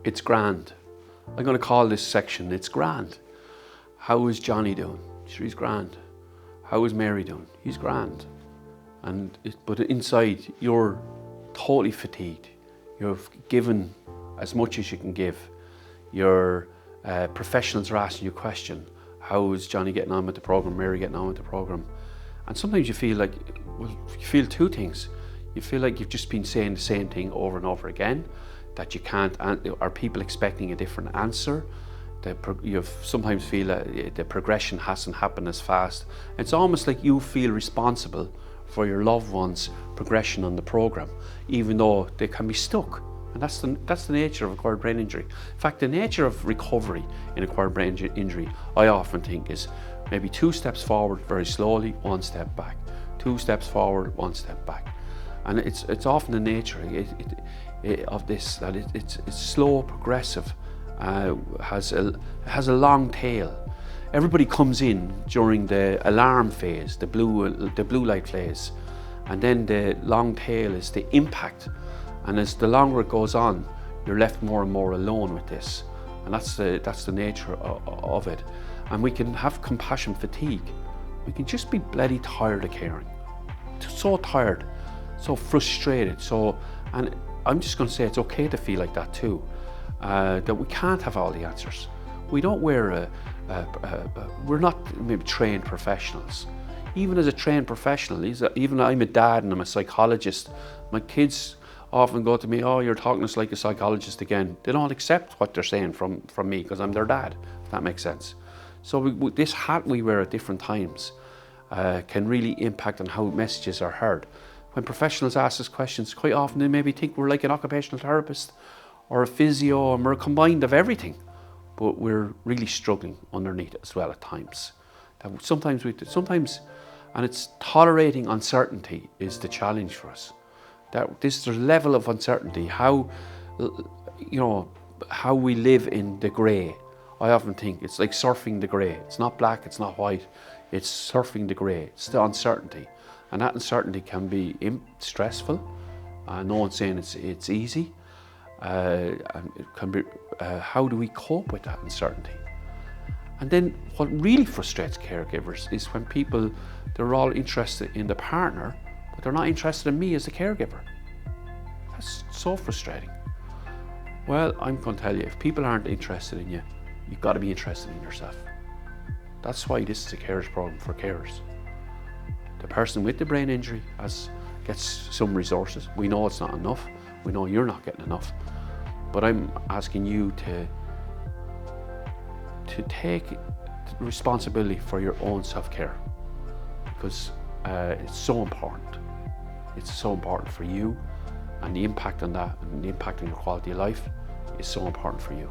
It's grand. I'm going to call this section, it's grand. How is Johnny doing? Sure, he's grand. How is Mary doing? He's grand. But inside, you're totally fatigued. You've given as much as you can give. Your professionals are asking you a question. How is Johnny getting on with the program? Mary getting on with the program? And sometimes you feel like, well, you feel two things. You feel like you've just been saying the same thing over and over again, that you can't, are people expecting a different answer? You sometimes feel that the progression hasn't happened as fast. It's almost like you feel responsible for your loved one's progression on the program, even though they can be stuck. And that's the nature of acquired brain injury. In fact, the nature of recovery in acquired brain injury, I often think, is maybe 2 steps forward very slowly, 1 step back. 2 steps forward, 1 step back. And it's often the nature of this, that it's slow, progressive, has a long tail. Everybody comes in during the alarm phase, the blue light phase, and then the long tail is the impact. And as the longer it goes on, you're left more and more alone with this. And that's the nature of it. And we can have compassion fatigue. We can just be bloody tired of caring. So tired, so frustrated. And I'm just going to say it's okay to feel like that too. That we can't have all the answers. We don't wear we're not maybe trained professionals. Even as a trained professional, even I'm a dad and I'm a psychologist, my kids often go to me, oh, you're talking to us like a psychologist again. They don't accept what they're saying from me because I'm their dad, if that makes sense. So this hat we wear at different times can really impact on how messages are heard. When professionals ask us questions, quite often they maybe think we're like an occupational therapist or a physio, and we're combined of everything, but we're really struggling underneath it as well at times. Sometimes, and it's tolerating uncertainty is the challenge for us. There's a level of uncertainty, how we live in the grey. I often think it's like surfing the grey. It's not black, it's not white, it's surfing the grey. It's the uncertainty. And that uncertainty can be stressful. No one's saying it's easy. And it can be, how do we cope with that uncertainty? And then what really frustrates caregivers is when people, they're all interested in the partner, but they're not interested in me as a caregiver. That's so frustrating. Well, I'm going to tell you, if people aren't interested in you, you've got to be interested in yourself. That's why this is a carers program for carers. The person with the brain injury gets some resources. We know it's not enough. We know you're not getting enough. But I'm asking you to take responsibility for your own self-care, because it's so important. It's so important for you, and the impact on that and the impact on your quality of life is so important for you.